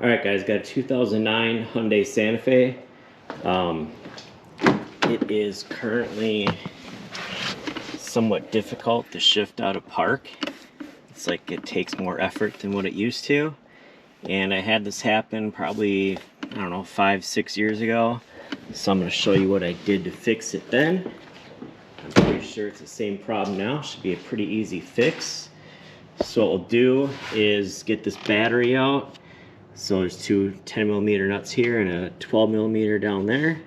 Alright guys, got a 2009 Hyundai Santa Fe. It is currently somewhat difficult to shift out of park. It's like it takes more effort than what it used to. And I had this happen probably, I don't know, 5-6 years ago. So I'm going to show you what I did to fix it then. I'm pretty sure it's the same problem now. Should be a pretty easy fix. So what we'll do is get this battery out. So there's two 10mm nuts here and a 12mm down there.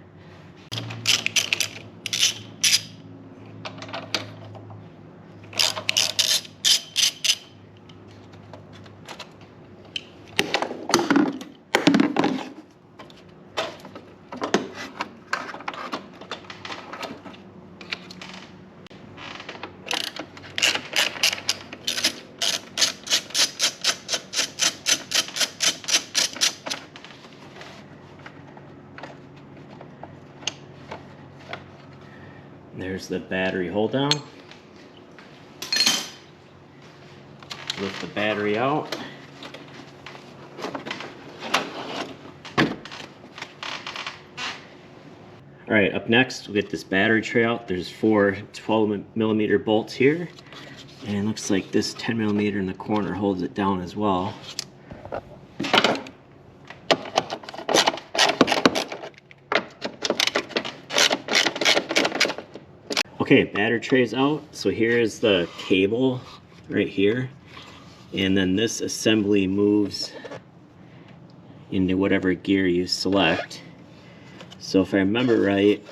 There's the battery hold down. Lift the battery out. Alright, up next we'll get this battery tray out. There's four 12mm bolts here. And it looks like this 10mm in the corner holds it down as well. Okay, battery tray's out. So here's the cable right here. And then this assembly moves into whatever gear you select. So if I remember right,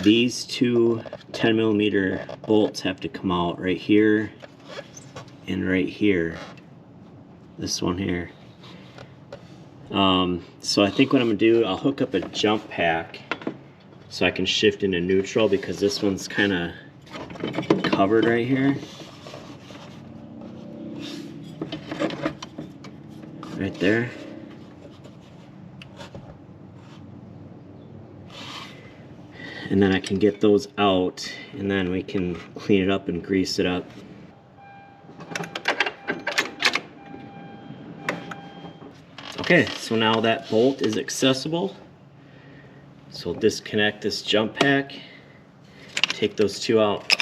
these two 10mm bolts have to come out right here and right here. This one here. So I think what I'm gonna do, I'll hook up a jump pack so I can shift into neutral, because this one's kind of covered right here. Right there. And then I can get those out, and then we can clean it up and grease it up. Okay, so now that bolt is accessible. So we'll disconnect this jump pack, take those two out.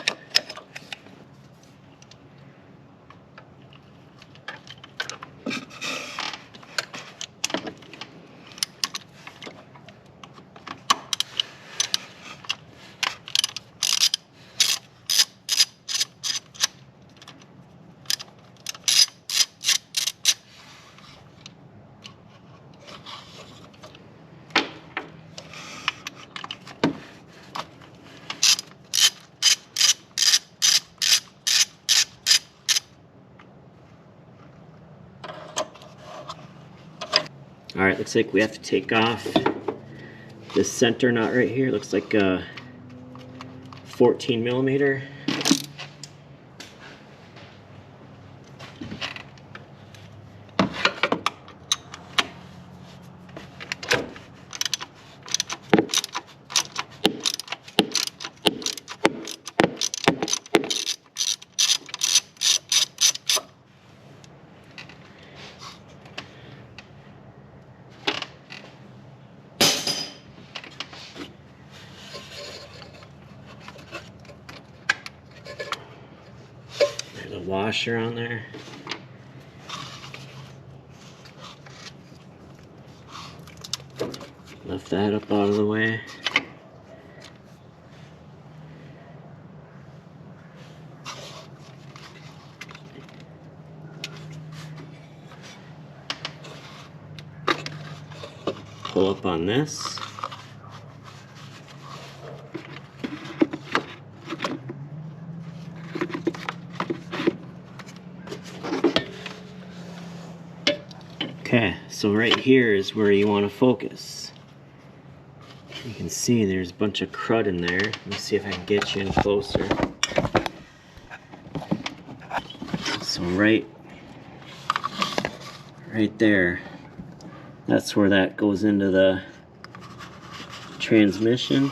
Alright, looks like we have to take off this center nut right here. Looks like a 14mm. There's a washer on there. Lift that up out of the way. Pull up on this. Okay, so right here is where you want to focus. You can see there's a bunch of crud in there. Let me see if I can get you in closer. So right there, that's where that goes into the transmission.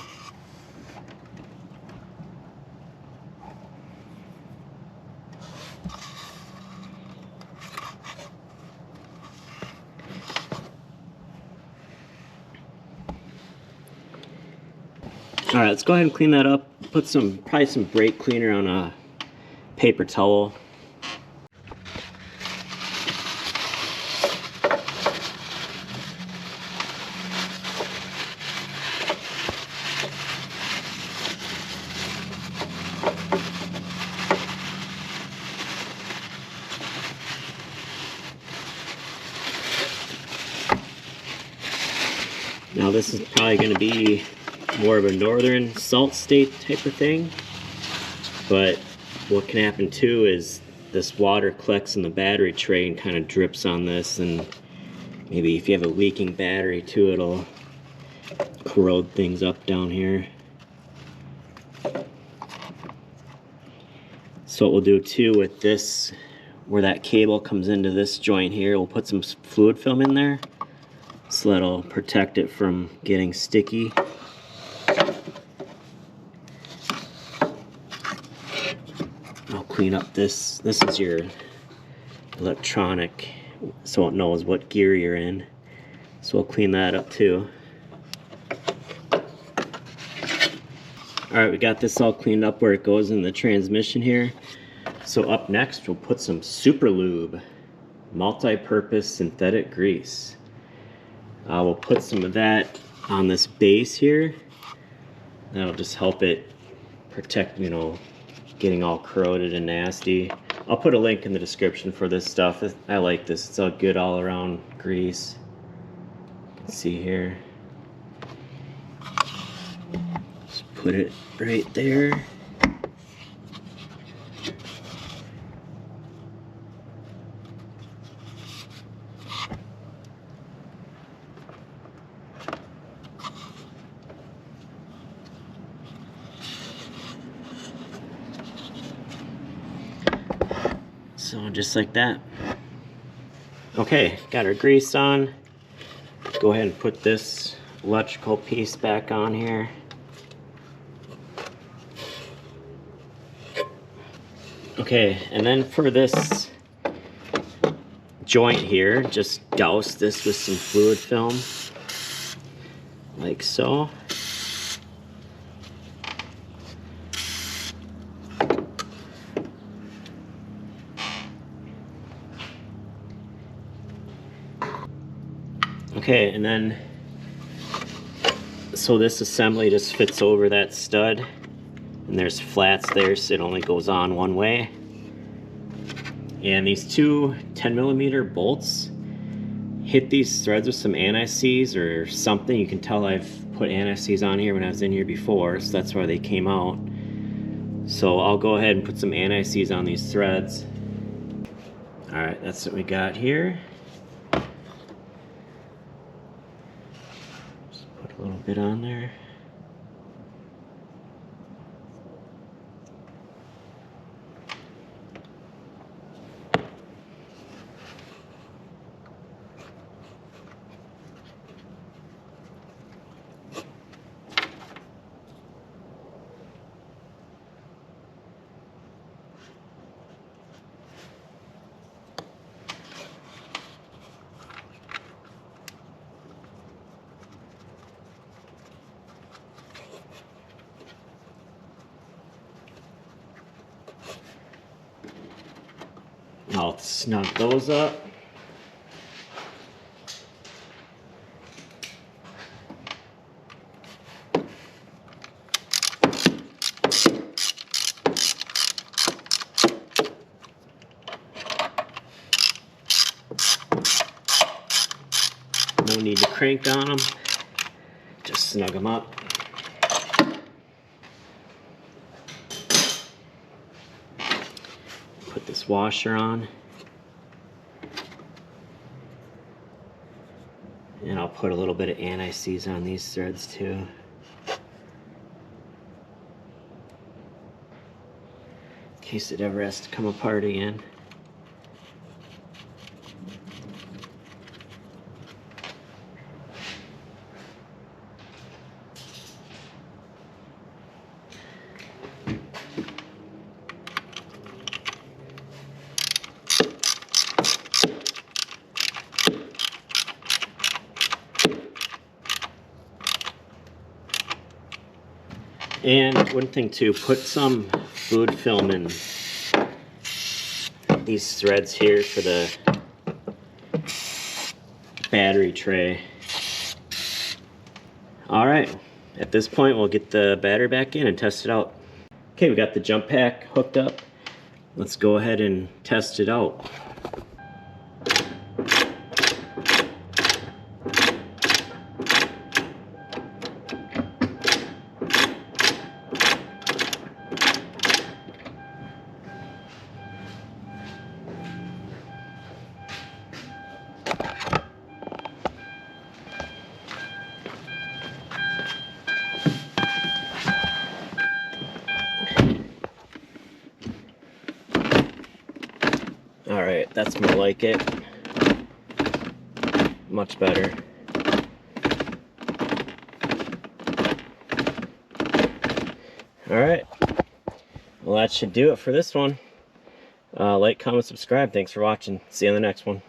All right, let's go ahead and clean that up. Put probably some brake cleaner on a paper towel. Now this is probably going to be more of a northern salt state type of thing, but what can happen too is this water collects in the battery tray and kind of drips on this, and maybe if you have a leaking battery too, it'll corrode things up down here. So what we'll do too with this, where that cable comes into this joint here, we'll put some fluid film in there so that'll protect it from getting sticky. I'll clean up this. This is your electronic, so it knows what gear you're in. So we'll clean that up too. Alright, we got this all cleaned up where it goes in the transmission here. So up next we'll put some Super Lube, multi-purpose synthetic grease. We'll put some of that on this base here. That'll just help it protect, you know, getting all corroded and nasty. I'll put a link in the description for this stuff. I like this. It's all good all around grease. You can see here. Just put it right there. So just like that. Okay, got our grease on. Go ahead and put this electrical piece back on here. Okay, and then for this joint here, just douse this with some fluid film, like so. Okay, and then, so this assembly just fits over that stud, and there's flats there, so it only goes on one way. And these two 10mm bolts, hit these threads with some anti-seize or something. You can tell I've put anti-seize on here when I was in here before, so that's why they came out. So I'll go ahead and put some anti-seize on these threads. Alright, that's what we got here. A little bit on there. I'll snug those up. No need to crank on them, just snug them up. Put this washer on, and I'll put a little bit of anti-seize on these threads too. In case it ever has to come apart again. And one thing too, put some food film in these threads here for the battery tray. Alright, at this point we'll get the battery back in and test it out. Okay, we got the jump pack hooked up. Let's go ahead and test it out. Alright, that's more like it. Much better. Alright, well that should do it for this one. Like, comment, subscribe. Thanks for watching. See you on the next one.